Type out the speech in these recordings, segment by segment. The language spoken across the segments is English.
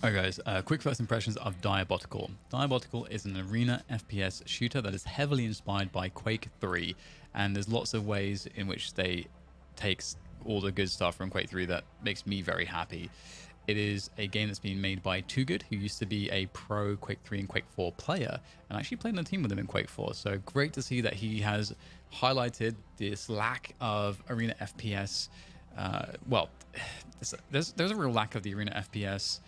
Alright guys, quick first impressions of Diabotical. Diabotical is an arena FPS shooter that is heavily inspired by Quake 3, and there's lots of ways in which they take all the good stuff from Quake 3 that makes me very happy. It is a game that's been made by Too Good, who used to be a pro Quake 3 and Quake 4 player, and I actually played on a team with him in Quake 4, so great to see that he has highlighted this lack of arena FPS. There's a real lack of the arena FPS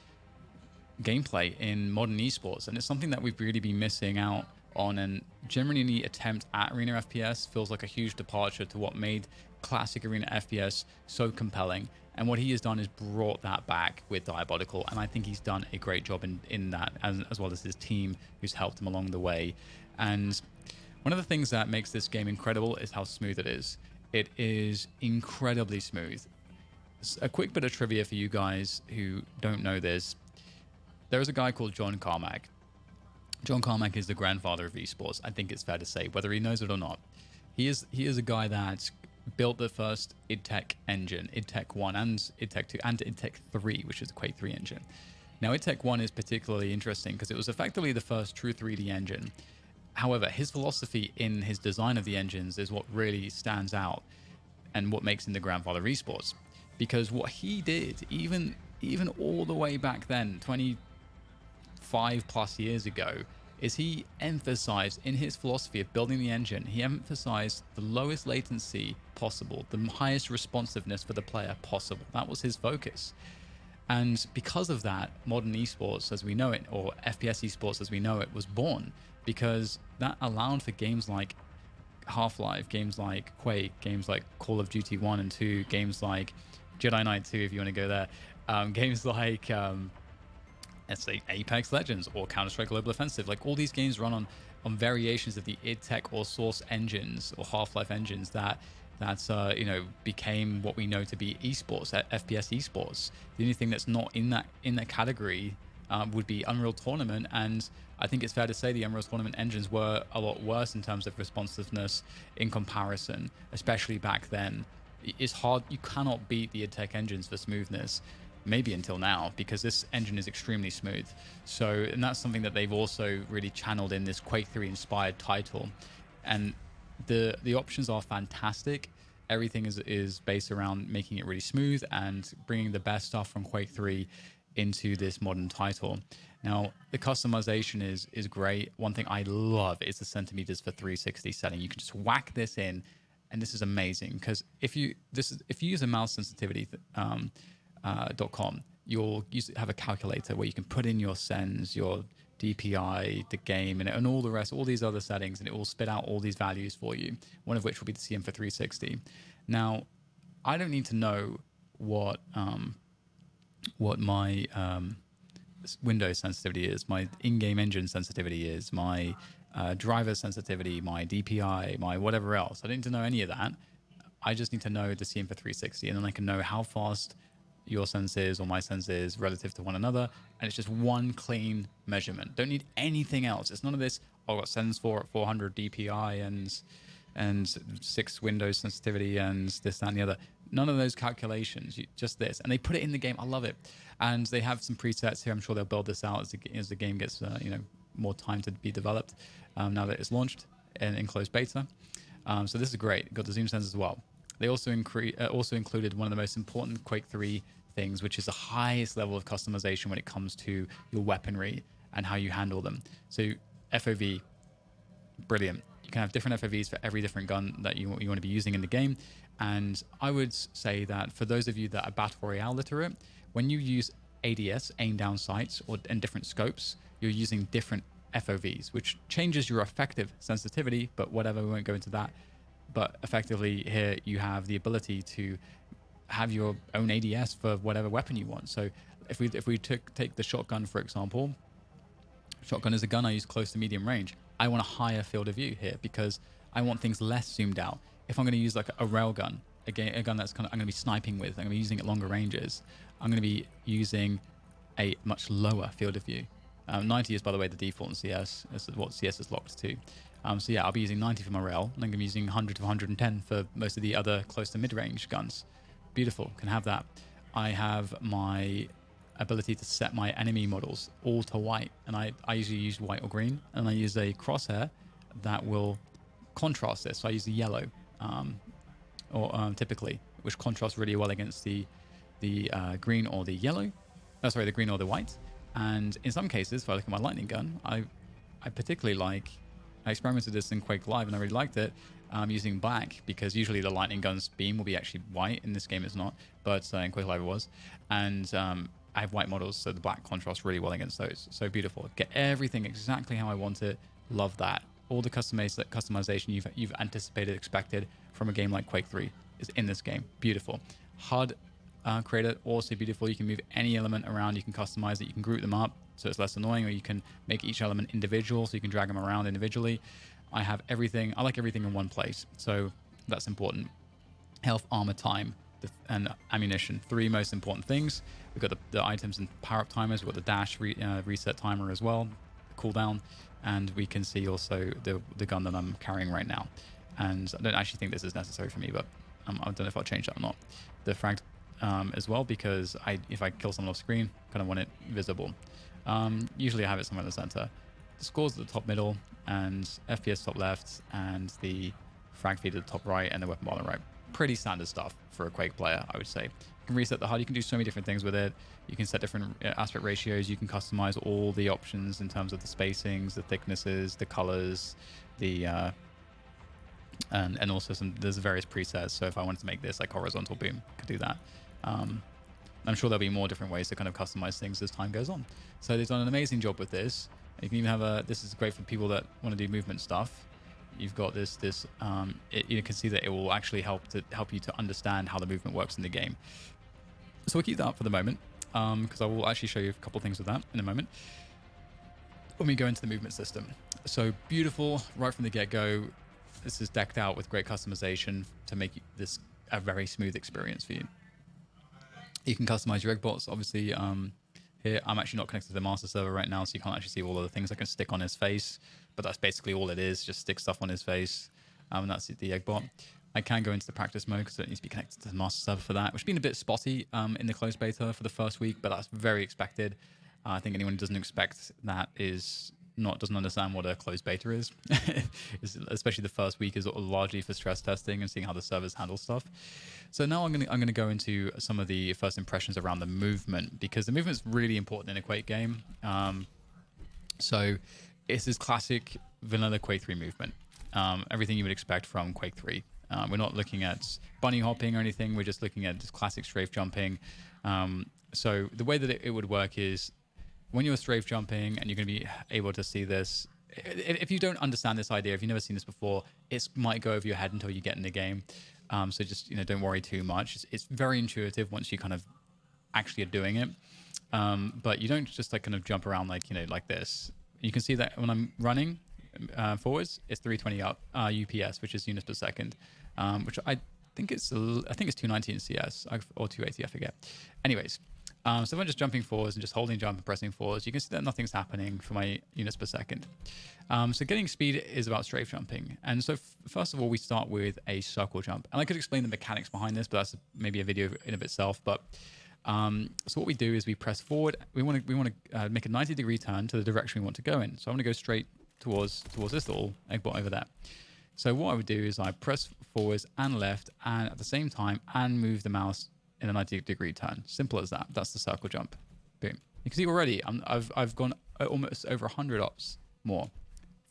gameplay in modern esports, and it's something that we've really been missing out on, and generally the attempt at arena FPS feels like a huge departure to what made classic arena FPS so compelling. And what he has done is brought that back with Diabotical, and I think he's done a great job in that, as well as his team who's helped him along the way. And one of the things that makes this game incredible is how smooth it is. It is incredibly smooth. A quick bit of trivia for you guys who don't know this. There is a guy called John Carmack. John Carmack is the grandfather of esports. I think it's fair to say, whether he knows it or not. He is a guy that built the first idTech engine, idTech 1 and idTech 2 and idTech 3, which is the Quake 3 engine. Now, idTech 1 is particularly interesting because it was effectively the first true 3D engine. However, his philosophy in his design of the engines is what really stands out and what makes him the grandfather of esports. Because what he did, even all the way back then, 5+ years ago, is he emphasized in his philosophy of building the engine, he emphasized the lowest latency possible, the highest responsiveness for the player possible. That was his focus. And because of that, modern esports as we know it, or FPS esports as we know it, was born, because that allowed for games like Half-Life, games like Quake, games like Call of Duty 1 and 2, games like Jedi Knight 2 if you want to go there, games like let's say Apex Legends or Counter-Strike Global Offensive. Like, all these games run on variations of the idTech or Source engines or Half-Life engines that became what we know to be esports, FPS esports. The only thing that's not in that category would be Unreal Tournament, and I think it's fair to say the Unreal Tournament engines were a lot worse in terms of responsiveness in comparison, especially back then. It's hard, you cannot beat the idTech engines for smoothness. Maybe until now, because this engine is extremely smooth. So, and that's something that they've also really channeled in this Quake 3 inspired title. And the options are fantastic. Everything is based around making it really smooth and bringing the best stuff from Quake 3 into this modern title. Now, the customization is great. One thing I love is the centimeters for 360 setting. You can just whack this in, and this is amazing, because if you use a mouse sensitivity .com, you'll have a calculator where you can put in your sens, your DPI, the game, and all the rest, all these other settings, and it will spit out all these values for you, one of which will be the CM for 360. Now, I don't need to know what my Windows sensitivity is, my in-game engine sensitivity is, my driver sensitivity, my DPI, my whatever else. I don't need to know any of that. I just need to know the CM for 360, and then I can know how fast your senses or my senses relative to one another, and it's just one clean measurement. Don't need anything else. It's none of this, oh, I've got sens 4 at 400 DPI and 6 Windows sensitivity and this, that, and the other. None of those calculations, just this. And they put it in the game. I love it. And they have some presets here. I'm sure they'll build this out as the game gets more time to be developed now that it's launched in closed beta. So this is great. Got the zoom sensors as well. They also included one of the most important Quake 3 things, which is the highest level of customization when it comes to your weaponry and how you handle them. So FOV, brilliant. You can have different FOVs for every different gun that you want to be using in the game. And I would say that for those of you that are Battle Royale literate, when you use ADS, aim down sights, and different scopes, you're using different FOVs, which changes your effective sensitivity, but whatever, we won't go into that. But effectively here you have the ability to have your own ADS for whatever weapon you want. So if we take the shotgun, for example, shotgun is a gun I use close to medium range. I want a higher field of view here because I want things less zoomed out. If I'm going to use like a railgun, a gun that's I'm going to be sniping with, I'm going to be using it longer ranges, I'm going to be using a much lower field of view. 90 is, by the way, the default in CS. This is what CS is locked to. So yeah, I'll be using 90 for my rail, and I'm going to be using 100 to 110 for most of the other close to mid-range guns. Beautiful, can have that. I have my ability to set my enemy models all to white. And I usually use white or green, and I use a crosshair that will contrast this. So I use the yellow, typically, which contrasts really well against the green or the yellow. Oh, sorry, the green or the white. And in some cases, if I look at my lightning gun, I particularly like. I experimented with this in Quake Live, and I really liked it. Using black, because usually the lightning gun's beam will be actually white. In this game, it's not, but in Quake Live it was. And I have white models, so the black contrasts really well against those. So beautiful. Get everything exactly how I want it. Love that. All the customization you've anticipated, expected from a game like Quake 3 is in this game. Beautiful. HUD creator, also beautiful. You can move any element around. You can customize it. You can group them up so it's less annoying, or you can make each element individual so you can drag them around individually. I have everything. I like everything in one place, so that's important. Health, armor, time, and ammunition. 3 most important things. We've got the items and power-up timers. We've got the dash reset timer as well, cooldown, and we can see also the gun that I'm carrying right now. And I don't actually think this is necessary for me, but I don't know if I'll change that or not. The frag as well, because if I kill someone off screen, kind of want it visible. Usually I have it somewhere in the center. The scores at the top middle, and FPS top left, and the frag feed at the top right, and the weapon bar on the right. Pretty standard stuff for a Quake player, I would say. You can reset the HUD. You can do so many different things with it. You can set different aspect ratios. You can customize all the options in terms of the spacings, the thicknesses, the colors, and also there's various presets. So if I wanted to make this like horizontal boom, I could do that. I'm sure there'll be more different ways to kind of customize things as time goes on. So they've done an amazing job with this. You can even have this is great for people that want to do movement stuff. You've got you can see that it will actually help you to understand how the movement works in the game. So we'll keep that up for the moment, because I will actually show you a couple things with that in a moment when we go into the movement system. So beautiful right from the get-go. This is decked out with great customization to make this a very smooth experience for you. You can customize your egg bots, obviously. Here, I'm actually not connected to the master server right now, so you can't actually see all of the things I can stick on his face, but that's basically all it is, just stick stuff on his face, and that's the egg bot. I can go into the practice mode because it needs to be connected to the master server for that, which has been a bit spotty in the closed beta for the first week, but that's very expected. I think anyone who doesn't expect that doesn't understand what a closed beta is. Especially the first week is largely for stress testing and seeing how the servers handle stuff. So now I'm gonna go into some of the first impressions around the movement, because the movement is really important in a Quake game. So it's this classic vanilla Quake 3 movement. Everything you would expect from Quake 3. We're not looking at bunny hopping or anything. We're just looking at just classic strafe jumping. So the way that it would work is, when you're strafe jumping, and you're going to be able to see this, if you don't understand this idea, if you've never seen this before, it might go over your head until you get in the game. So just don't worry too much. It's very intuitive once you kind of actually are doing it. But you don't just kind of jump around like this. You can see that when I'm running forwards, it's 320 up UPS, which is units per second, which I think it's 290 in CS or 280, I forget. Anyways. So if I'm just jumping forwards and just holding jump and pressing forwards, you can see that nothing's happening for my units per second. So getting speed is about strafe jumping. And so first of all, we start with a circle jump. And I could explain the mechanics behind this, but that's maybe a video in of itself. But so what we do is we press forward. We want to make a 90-degree turn to the direction we want to go in. So I'm going to go straight towards this little egg bot over there. So what I would do is I press forwards and left, and at the same time, and move the mouse in a 90-degree turn. Simple as that. That's the circle jump. Boom. You can see already I've gone almost over 100 ops more.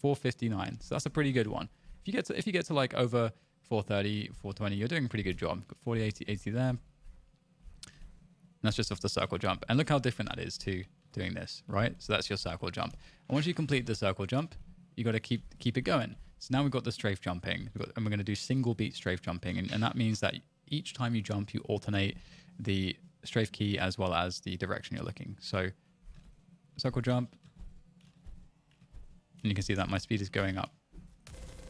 459. So that's a pretty good one. If you get to like over 430, 420, you're doing a pretty good job. Got 40, 80 there. And that's just off the circle jump. And look how different that is to doing this, right? So that's your circle jump. And once you complete the circle jump, you got to keep it going. So now we've got the strafe jumping, and we're going to do single beat strafe jumping, and that means that each time you jump, you alternate the strafe key as well as the direction you're looking. So circle jump, and you can see that my speed is going up.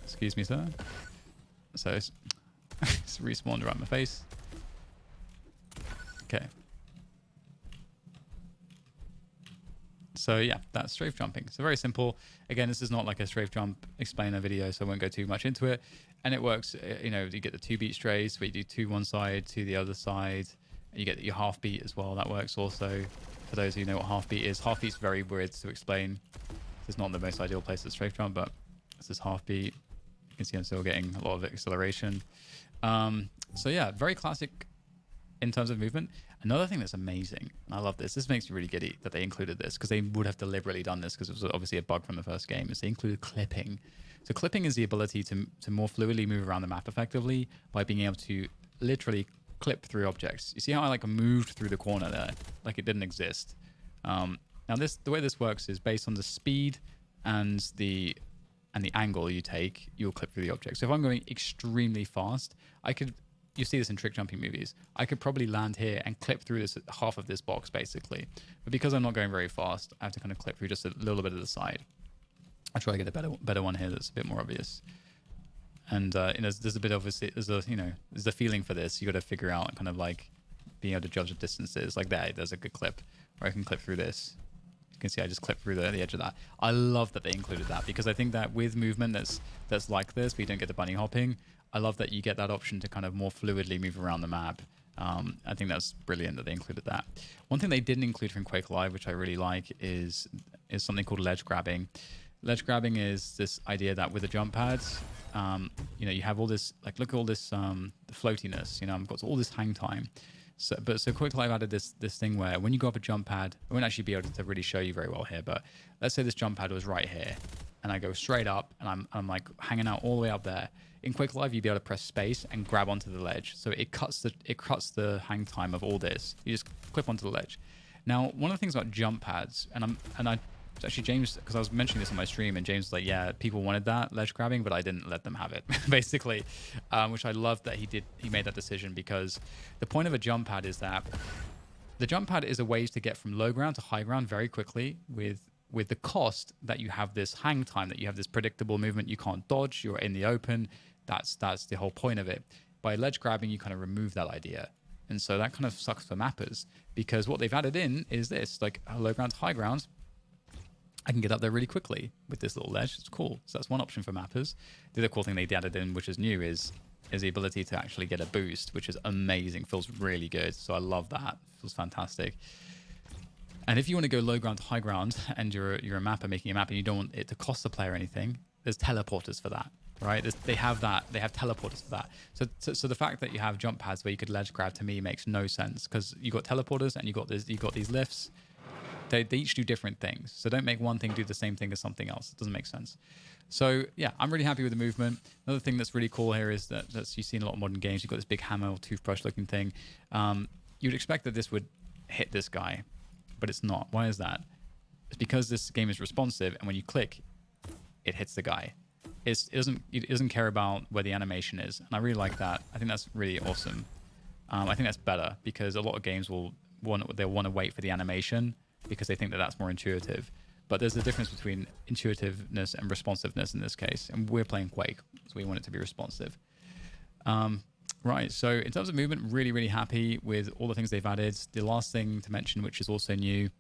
Excuse me, sir. So it's respawned around my face. Okay. So yeah, that's strafe jumping. So very simple. Again, this is not like a strafe jump explainer video, so I won't go too much into it. And it works, you get the 2-beat strafes where you do 2 one side, 2 the other side. And you get your half beat as well. That works also. For those who know what half beat is, half beat's very weird to explain. It's not the most ideal place to strafe jump, but this is half beat. You can see I'm still getting a lot of acceleration. So yeah, very classic in terms of movement. Another thing that's amazing, and I love this, this makes me really giddy that they included this, because they would have deliberately done this because it was obviously a bug from the first game, is they included clipping. So clipping is the ability to more fluidly move around the map effectively by being able to literally clip through objects. You see how I like moved through the corner there like it didn't exist? Now the way this works is based on the speed and the angle you take, you'll clip through the object. So if I'm going extremely fast, you see this in trick jumping movies, I could probably land here and clip through this half of this box basically. But because I'm not going very fast, I have to kind of clip through just a little bit of the side. I'll try to get a better one here that's a bit more obvious. And there's a bit obviously there's the feeling for this. You got to figure out kind of like being able to judge the distances. Like there's a good clip where I can clip through this. You can see I just clipped through the edge of that. I love that they included that, because I think that with movement that's like this, we don't get the bunny hopping. I love that you get that option to kind of more fluidly move around the map. I think that's brilliant that they included that. One thing they didn't include from Quake Live, which I really like, is something called ledge grabbing. Ledge grabbing is this idea that with the jump pads, you have all this, like, look at all this floatiness. I've got all this hang time. So Quake Live added this thing where when you go up a jump pad, I won't actually be able to really show you very well here, but let's say this jump pad was right here, and I go straight up, and I'm like hanging out all the way up there. In Quake Live, you'd be able to press space and grab onto the ledge, so it cuts the hang time of all this. You just clip onto the ledge. Now, one of the things about jump pads, and I actually, James, because I was mentioning this on my stream, and James was like, yeah, people wanted that ledge grabbing, but I didn't let them have it, basically, which I love that he made that decision, because the point of a jump pad is that the jump pad is a way to get from low ground to high ground very quickly with the cost that you have this hang time, that you have this predictable movement, you can't dodge, you're in the open. That's the whole point of it. By ledge grabbing, you kind of remove that idea. And so that kind of sucks for mappers, because what they've added in is this, like low ground to high ground. I can get up there really quickly with this little ledge. It's cool. So that's one option for mappers. The other cool thing they added in, which is new, is the ability to actually get a boost, which is amazing. Feels really good. So I love that. Feels fantastic. And if you want to go low ground to high ground, and you're a mapper making a map, and you don't want it to cost the player anything, there's teleporters for that, right? They have teleporters for that. So the fact that you have jump pads where you could ledge grab, to me, makes no sense, because you got teleporters and you got these lifts. They each do different things. So don't make one thing do the same thing as something else. It doesn't make sense. So yeah, I'm really happy with the movement. Another thing that's really cool here is that you see in a lot of modern games, you've got this big hammer or toothbrush looking thing. You'd expect that this would hit this guy, but it's not. Why is that? It's because this game is responsive, and when you click, it hits the guy. It doesn't care about where the animation is, and I really like that. I think that's really awesome. I think that's better, because a lot of games they'll want to wait for the animation, because they think that that's more intuitive. But there's a difference between intuitiveness and responsiveness in this case. And we're playing Quake, so we want it to be responsive. Right, so in terms of movement, really, really happy with all the things they've added. The last thing to mention, which is also new,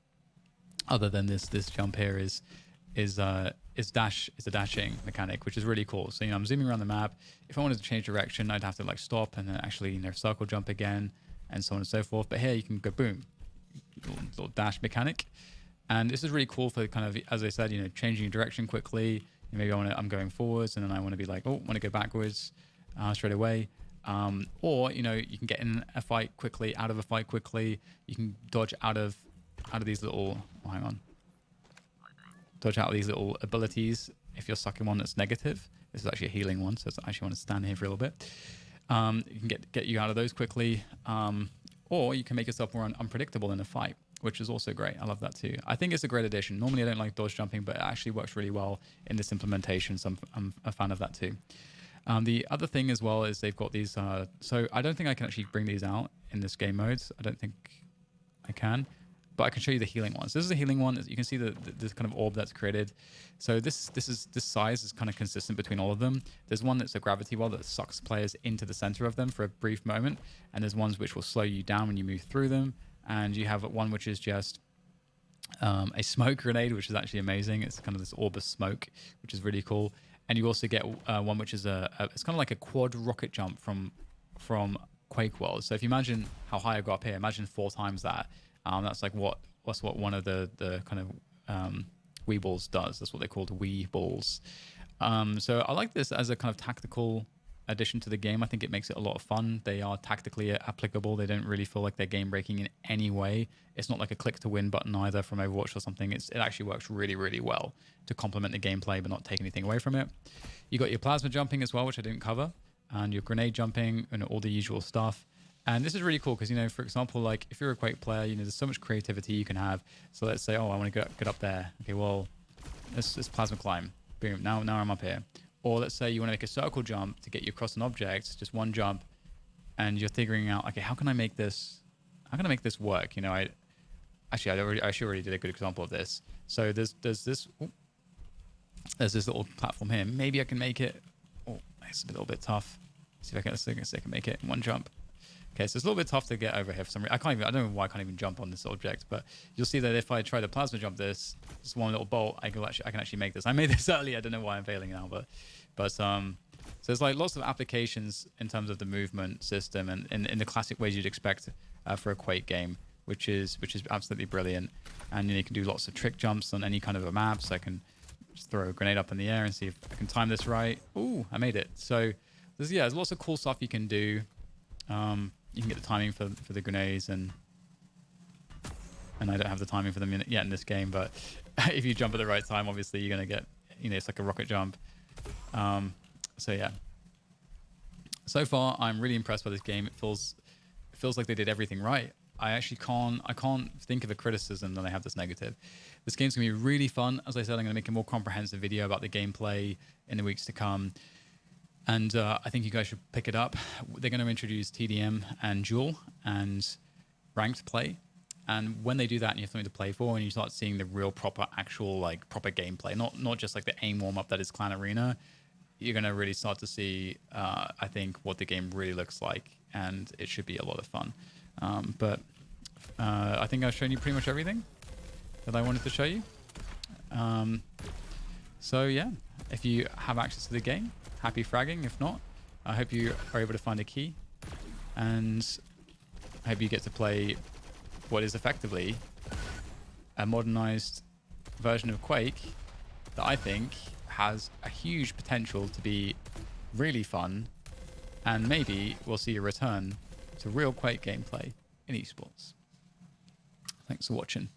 other than this jump here, is a dashing mechanic, which is really cool. So I'm zooming around the map. If I wanted to change direction, I'd have to like stop and then actually circle jump again, and so on and so forth. But here you can go boom. Little dash mechanic, and this is really cool for kind of, as I said, changing your direction quickly. Maybe I'm going forwards, and then I want to be like, want to go backwards straight away. Or you can get in a fight quickly, out of a fight quickly. You can dodge out of these little. Oh, hang on. Dodge out of these little abilities if you're stuck in one that's negative. This is actually a healing one, so I actually want to stand here for a little bit. You can get you out of those quickly. Or you can make yourself more unpredictable in a fight, which is also great. I love that too. I think it's a great addition. Normally I don't like dodge jumping, but it actually works really well in this implementation, so I'm a fan of that too. The other thing as well is they've got these, so I don't think I can actually bring these out in this game mode. I don't think I can, but I can show you the healing ones. This is a healing one. You can see this kind of orb that's created. So this size is kind of consistent between all of them. There's one that's a gravity well that sucks players into the center of them for a brief moment, and there's ones which will slow you down when you move through them. And you have one which is just a smoke grenade, which is actually amazing. It's kind of this orb of smoke, which is really cool. And you also get one which is it's kind of like a quad rocket jump from Quake World. So if you imagine how high I got up here, imagine 4 times that. That's like what that's what one of the kind of Wii balls does. That's what they're called, Wii balls. So I like this as a kind of tactical addition to the game. I think it makes it a lot of fun. They are tactically applicable. They don't really feel like they're game breaking in any way. It's not like a click to win button either from Overwatch or something. It actually works really, really well to complement the gameplay but not take anything away from it. You got your plasma jumping as well, which I didn't cover, and your grenade jumping and all the usual stuff. And this is really cool because, you know, for example, like if you're a Quake player, you know, there's so much creativity you can have. So let's say, oh, I want to get up there. Okay, well, let's plasma climb. Boom, now I'm up here. Or let's say you want to make a circle jump to get you across an object, just one jump, and you're figuring out, okay, how can I make this work? You know, I actually already did a good example of this. So there's this little platform here. Maybe I can make it. Oh, it's a little bit tough. See if I can make it in one jump. Okay, so it's a little bit tough to get over here for some reason. I don't know why I can't even jump on this object, but you'll see that if I try to plasma jump this, just one little bolt, I can actually make this. I made this earlier. I don't know why I'm failing now, but so there's like lots of applications in terms of the movement system and in the classic ways you'd expect for a Quake game, which is absolutely brilliant. And you can do lots of trick jumps on any kind of a map. So I can just throw a grenade up in the air and see if I can time this right. Ooh, I made it. So there's lots of cool stuff you can do. You can get the timing for the grenades, and I don't have the timing for them yet in this game, but if you jump at the right time, obviously you're going to get, you know, it's like a rocket jump. So yeah. So far, I'm really impressed by this game. It feels like they did everything right. I can't think of a criticism that I have that's negative. This game's going to be really fun. As I said, I'm going to make a more comprehensive video about the gameplay in the weeks to come. And I think you guys should pick it up. They're going to introduce TDM and Duel and ranked play. And when they do that and you have something to play for and you start seeing the real proper gameplay, not just like the aim warm-up that is Clan Arena, you're going to really start to see, I think, what the game really looks like. And it should be a lot of fun. But I think I've shown you pretty much everything that I wanted to show you. So yeah, if you have access to the game, happy fragging. If not, I hope you are able to find a key, and I hope you get to play what is effectively a modernized version of Quake that I think has a huge potential to be really fun, and maybe we'll see a return to real Quake gameplay in esports. Thanks for watching.